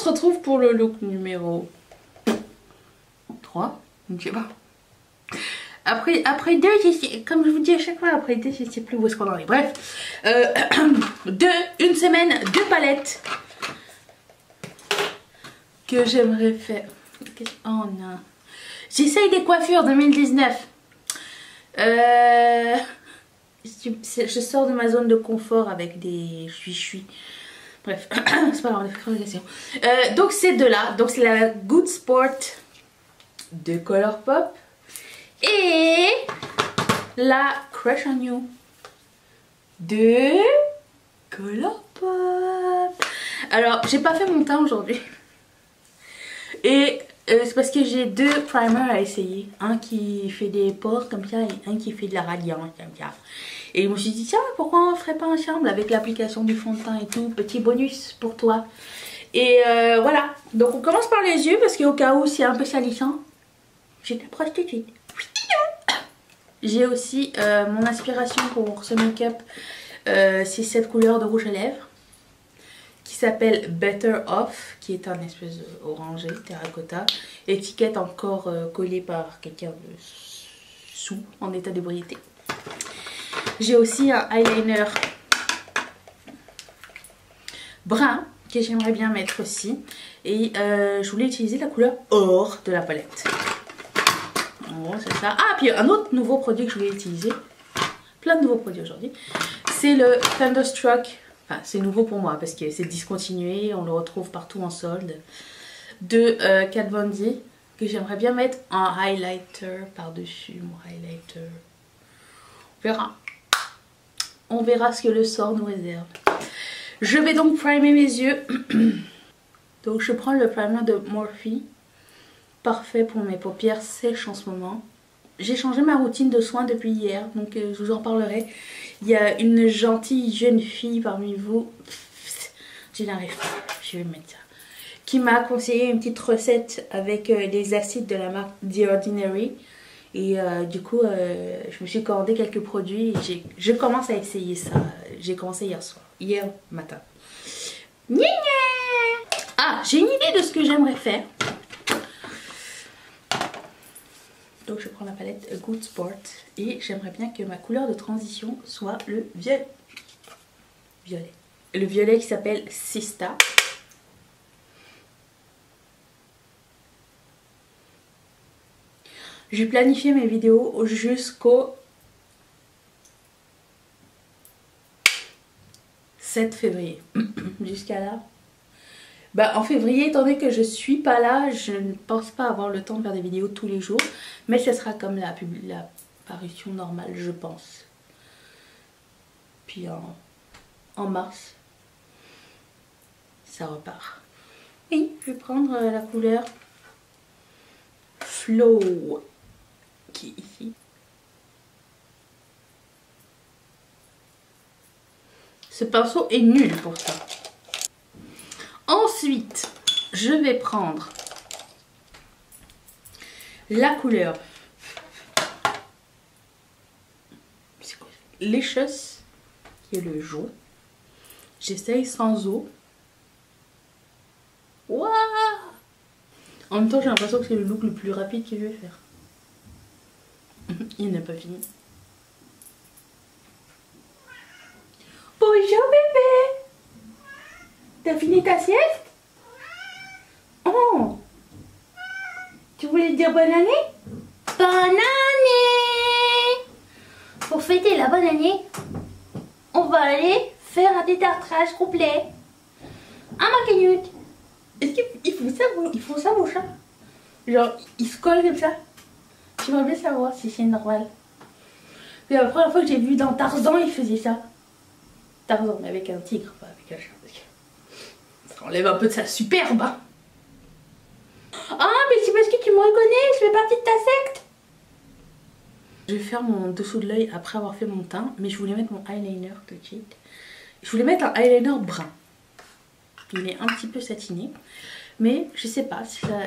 retrouve pour le look numéro 3. Je ne sais pas. Après 2, comme je vous dis à chaque fois, après 2, je ne sais plus où est-ce qu'on en est. Bref, une semaine, 2 palettes que j'aimerais faire. Oh non. J'essaye des coiffures 2019. Je sors de ma zone de confort avec des chui-chui. Bref, c'est pas grave, on a fait donc c'est de là. Donc c'est la Good Sport de Colourpop. Et la Crush on You de Colourpop. Alors, j'ai pas fait mon teint aujourd'hui. Et c'est parce que j'ai 2 primers à essayer. Un qui fait des pores comme ça et un qui fait de la radiance comme ça. Et je me suis dit, tiens, pourquoi on ferait pas ensemble avec l'application du fond de teint et tout. Petit bonus pour toi. Et voilà. Donc on commence par les yeux parce qu'au cas où c'est un peu salissant, je t'approche tout de suite. J'ai aussi mon inspiration pour ce make-up. C'est cette couleur de rouge à lèvres qui s'appelle Better Off, qui est un espèce orangé, terracotta. Étiquette encore collée par quelqu'un de sous, en état d'ébriété. J'ai aussi un eyeliner brun que j'aimerais bien mettre aussi. Et je voulais utiliser la couleur or de la palette. En gros, c'est ça. Ah, puis un autre nouveau produit que je voulais utiliser. Plein de nouveaux produits aujourd'hui. C'est le Thunderstruck. Enfin, c'est nouveau pour moi parce que c'est discontinué. On le retrouve partout en solde. De Kat Von D. Que j'aimerais bien mettre en highlighter par-dessus mon highlighter. On verra. On verra ce que le sort nous réserve. Je vais donc primer mes yeux. Donc je prends le primer de Morphe. Parfait pour mes paupières sèches en ce moment. J'ai changé ma routine de soins depuis hier, donc je vous en parlerai. Il y a une gentille jeune fille parmi vous, je n'arrive pas, je vais mettre ça, qui m'a conseillé une petite recette avec des acides de la marque The Ordinary. Et du coup, je me suis commandé quelques produits et je commence à essayer ça. J'ai commencé hier matin. Gna gna. Ah, j'ai une idée de ce que j'aimerais faire. Donc je prends la palette Good Sport et j'aimerais bien que ma couleur de transition soit le violet. Le violet qui s'appelle Sista. J'ai planifié mes vidéos jusqu'au 7 février. Jusqu'à là. Bah, en février, étant donné que je suis pas là, je ne pense pas avoir le temps de faire des vidéos tous les jours. Mais ce sera comme la parution normale, je pense. Puis en mars, ça repart. Oui, je vais prendre la couleur Flow, qui est ici. Ce pinceau est nul pour ça. Ensuite, je vais prendre la couleur Licious, qui est le jaune. J'essaye sans eau. Waouh! En même temps, j'ai l'impression que c'est le look le plus rapide que je vais faire. Il n'est pas fini. Bonjour bébé! T'as fini ta sieste? Oh! Tu voulais dire bonne année? Bonne année! Pour fêter la bonne année, on va aller faire un détartrage complet. Hein, ma canute? Est-ce qu'ils font ça vos chats? Genre, ils se collent comme ça? J'aimerais bien savoir si c'est normal. C'est la première fois que j'ai vu dans Tarzan, ils faisaient ça. Tarzan, mais avec un tigre, pas avec un chat. Ça enlève un peu de sa superbe. Hein. Ah, mais c'est parce que tu me reconnais, je fais partie de ta secte. Je vais faire mon dessous de l'œil après avoir fait mon teint, mais je voulais mettre mon eyeliner tout de suite. Je voulais mettre un eyeliner brun. Il est un petit peu satiné, mais je sais pas,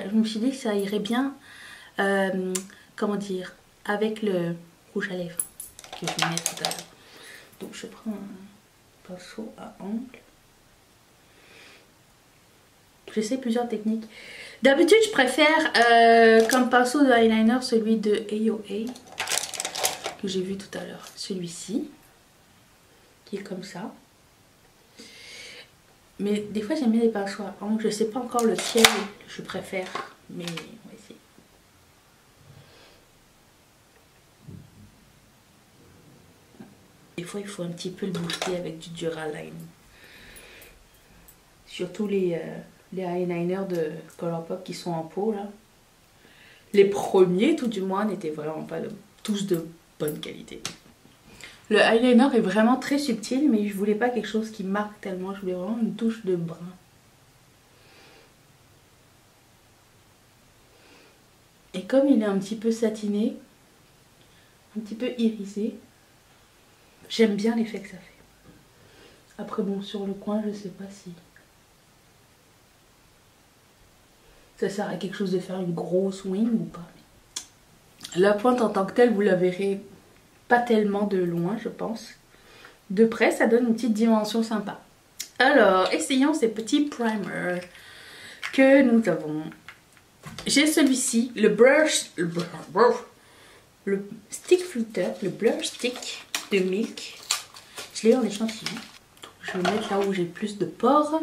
je me suis dit que ça irait bien, comment dire, avec le rouge à lèvres que je vais mettre tout à l'heure. Donc je prends un pinceau à angle. J'essaie plusieurs techniques. D'habitude, je préfère comme pinceau de eyeliner celui de AOA que j'ai vu tout à l'heure. Celui-ci, qui est comme ça. Mais des fois, j'aime bien les pinceaux à ongles. Je sais pas encore lequel je préfère, mais on va essayer. Des fois, il faut un petit peu le booster avec du Duraline. Surtout les eyeliners de Colourpop qui sont en pot là. Les premiers, tout du moins, n'étaient vraiment pas tous de bonne qualité. Le eyeliner est vraiment très subtil, mais je voulais pas quelque chose qui marque tellement. Je voulais vraiment une touche de brun. Et comme il est un petit peu satiné, un petit peu irisé, j'aime bien l'effet que ça fait. Après bon, sur le coin, je sais pas si ça sert à quelque chose de faire une grosse wing ou pas. La pointe en tant que telle, vous la verrez pas tellement de loin, je pense. De près, ça donne une petite dimension sympa. Alors, essayons ces petits primers que nous avons. J'ai celui-ci, le stick flutter, le blur stick de Milk. Je l'ai en échantillon. Je vais le mettre là où j'ai plus de pores.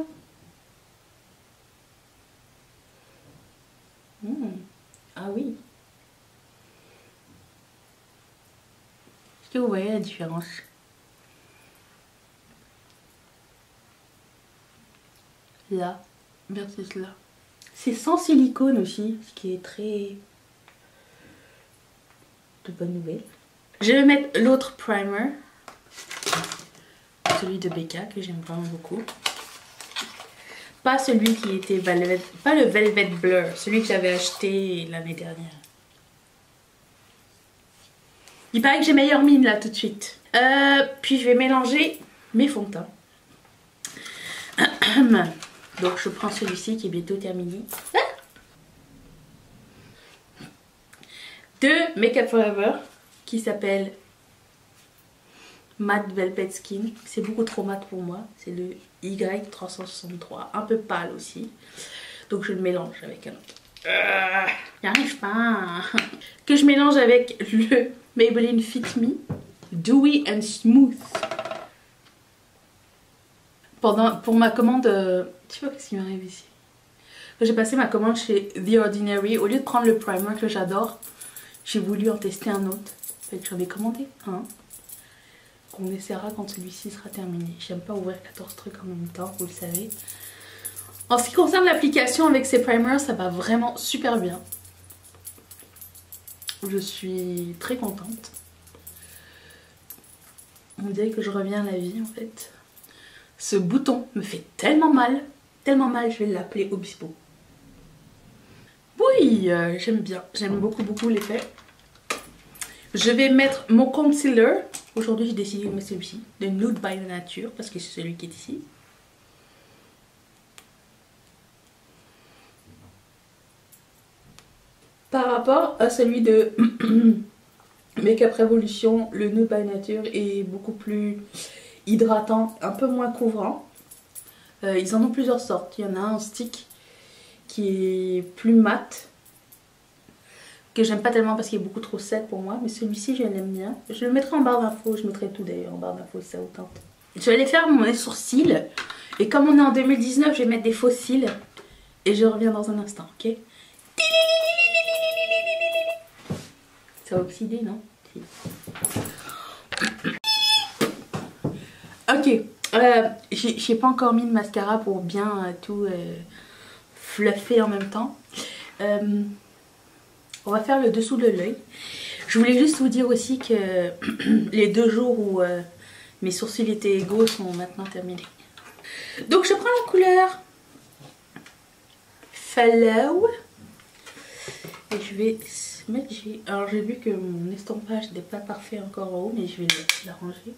Ah oui. Est-ce que vous voyez la différence? Là versus là. C'est sans silicone aussi, ce qui est très de bonne nouvelle. Je vais mettre l'autre primer, celui de Becca que j'aime vraiment beaucoup. Pas celui qui était Velvet, pas le Velvet Blur, celui que j'avais acheté l'année dernière. Il paraît que j'ai meilleure mine là tout de suite. Puis je vais mélanger mes fonds de teint. Donc je prends celui-ci qui est bientôt terminé. De Make Up For Ever qui s'appelle Matte Velvet Skin. C'est beaucoup trop mat pour moi. C'est le Y363. Un peu pâle aussi. Donc je le mélange avec un autre. J'y arrive pas. Que je mélange avec le Maybelline Fit Me Dewy and Smooth. Pour ma commande, je sais pas ce qui m'arrive ici. Quand j'ai passé ma commande chez The Ordinary, au lieu de prendre le primer que j'adore, j'ai voulu en tester un autre. Fait que j'en ai commandé un. Qu'on essaiera quand celui-ci sera terminé. J'aime pas ouvrir 14 trucs en même temps, vous le savez. En ce qui concerne l'application avec ces primers, ça va vraiment super bien. Je suis très contente. On dirait que je reviens à la vie en fait. Ce bouton me fait tellement mal, je vais l'appeler Obispo. Oui, j'aime bien, j'aime beaucoup l'effet. Je vais mettre mon concealer. Aujourd'hui j'ai décidé de mettre celui-ci, de Nude by Nature, parce que c'est celui qui est ici. Par rapport à celui de Make Up Revolution, le Nude by Nature est beaucoup plus hydratant, un peu moins couvrant. Ils en ont plusieurs sortes. Il y en a un en stick qui est plus mat, que j'aime pas tellement parce qu'il est beaucoup trop sec pour moi, mais celui-ci je l'aime bien. Je le mettrai en barre d'infos, je mettrai tout d'ailleurs en barre d'infos si ça vous tente. Je vais aller faire mes sourcils, et comme on est en 2019, je vais mettre des faux cils, et je reviens dans un instant, ok? Ça va oxyder, non? Si. Ok, j'ai pas encore mis de mascara pour bien tout fluffer en même temps. On va faire le dessous de l'œil. Je voulais juste vous dire aussi que les 2 jours où mes sourcils étaient égaux sont maintenant terminés. Donc je prends la couleur Follow. Et je vais mettre... Alors j'ai vu que mon estompage n'est pas parfait encore en haut, mais je vais l'arranger.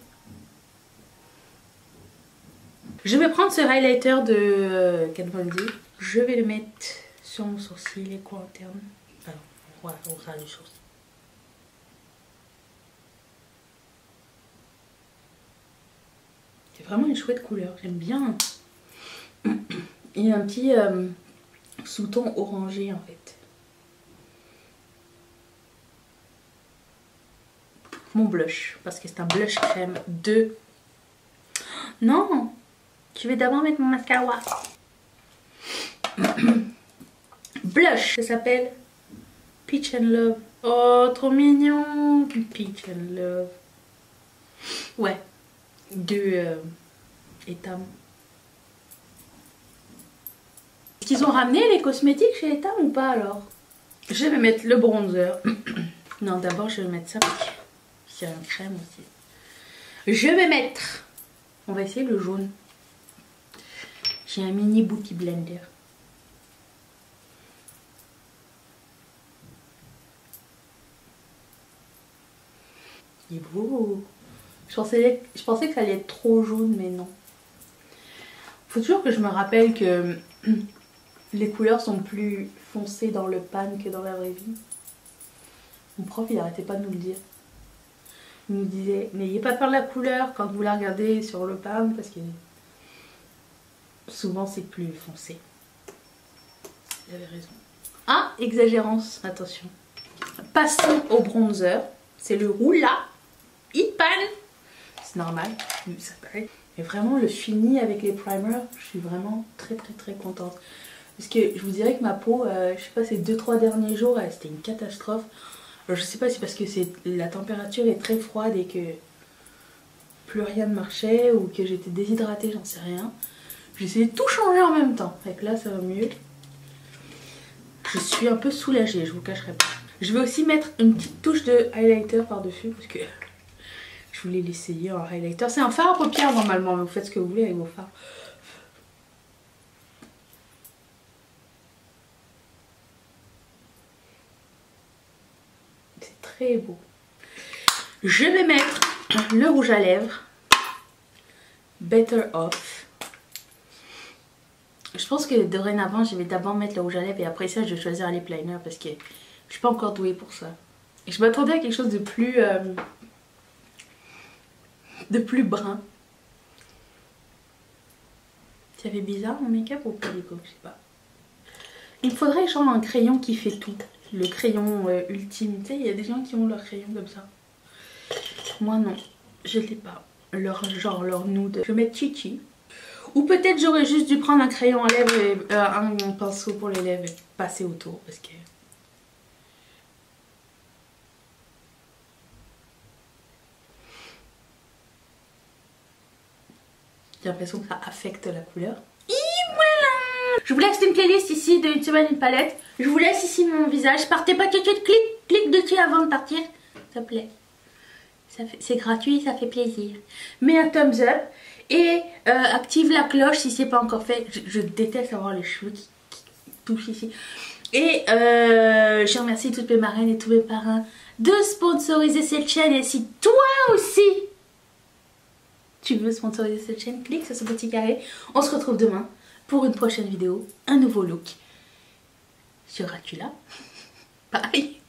Je vais prendre ce highlighter de Kat Von D. Je vais le mettre sur mon sourcil, les coins internes. Alors, voilà, on ras du sourcil. C'est vraiment une chouette couleur, j'aime bien. Il y a un petit sous-ton orangé en fait. Mon blush, parce que c'est un blush crème de... Non, je vais d'abord mettre mon mascara. Blush, ça s'appelle Peach and Love. Oh, trop mignon. Peach and Love. Ouais, de Etam. Est-ce qu'ils ont ramené les cosmétiques chez Etam ou pas alors? Je vais mettre le bronzer. Non, d'abord je vais mettre ça parce que c'est une crème aussi. Je vais mettre... On va essayer le jaune. J'ai un mini Beauty Blender. Il est beau. Je pensais que ça allait être trop jaune, mais non. Faut toujours que je me rappelle que les couleurs sont plus foncées dans le pan que dans la vraie vie. Mon prof, il arrêtait pas de nous le dire. Il nous disait, n'ayez pas peur de la couleur quand vous la regardez sur le pan, parce que souvent c'est plus foncé. Il avait raison. Ah, exagérance, attention. Passons au bronzer. C'est le Hoola Hit Pan. C'est normal, ça paraît. Mais vraiment le fini avec les primers, je suis vraiment très contente. Parce que je vous dirais que ma peau, je sais pas, ces 2-3 derniers jours, c'était une catastrophe. Alors, je sais pas si parce que la température est très froide et que plus rien ne marchait ou que j'étais déshydratée, j'en sais rien. J'ai essayé de tout changer en même temps. Et là ça va mieux. Je suis un peu soulagée, je vous cacherai pas. Je vais aussi mettre une petite touche de highlighter par-dessus parce que je voulais l'essayer en highlighter. C'est un fard à paupières normalement, mais vous faites ce que vous voulez avec vos fards. C'est très beau. Je vais mettre le rouge à lèvres Better Off. Je pense que dorénavant je vais d'abord mettre le rouge à lèvres et après ça je vais choisir un lip liner parce que je suis pas encore douée pour ça. Et je m'attendais à quelque chose de plus brun. Ça fait bizarre mon make-up ou pas du coup, je sais pas. Il me faudrait genre un crayon qui fait tout. Le crayon ultime. Tu sais, il y a des gens qui ont leur crayon comme ça. Moi non, je l'ai pas. Leur nude. Je vais mettre Chichi. Ou peut-être j'aurais juste dû prendre un crayon à lèvres et un pinceau pour les lèvres et passer autour parce que... J'ai l'impression que ça affecte la couleur. Et voilà! Je vous laisse une playlist ici de Une semaine, une palette. Je vous laisse ici mon visage. Partez pas tout de suite, clique dessus avant de partir. S'il te plaît. C'est gratuit, ça fait plaisir. Mets un thumbs up et active la cloche si c'est pas encore fait. Je déteste avoir les cheveux qui touchent ici. Et je remercie toutes mes marraines et tous mes parrains de sponsoriser cette chaîne. Et si toi aussi tu veux sponsoriser cette chaîne, clique sur ce petit carré. On se retrouve demain pour une prochaine vidéo, un nouveau look. Seras-tu là? Bye.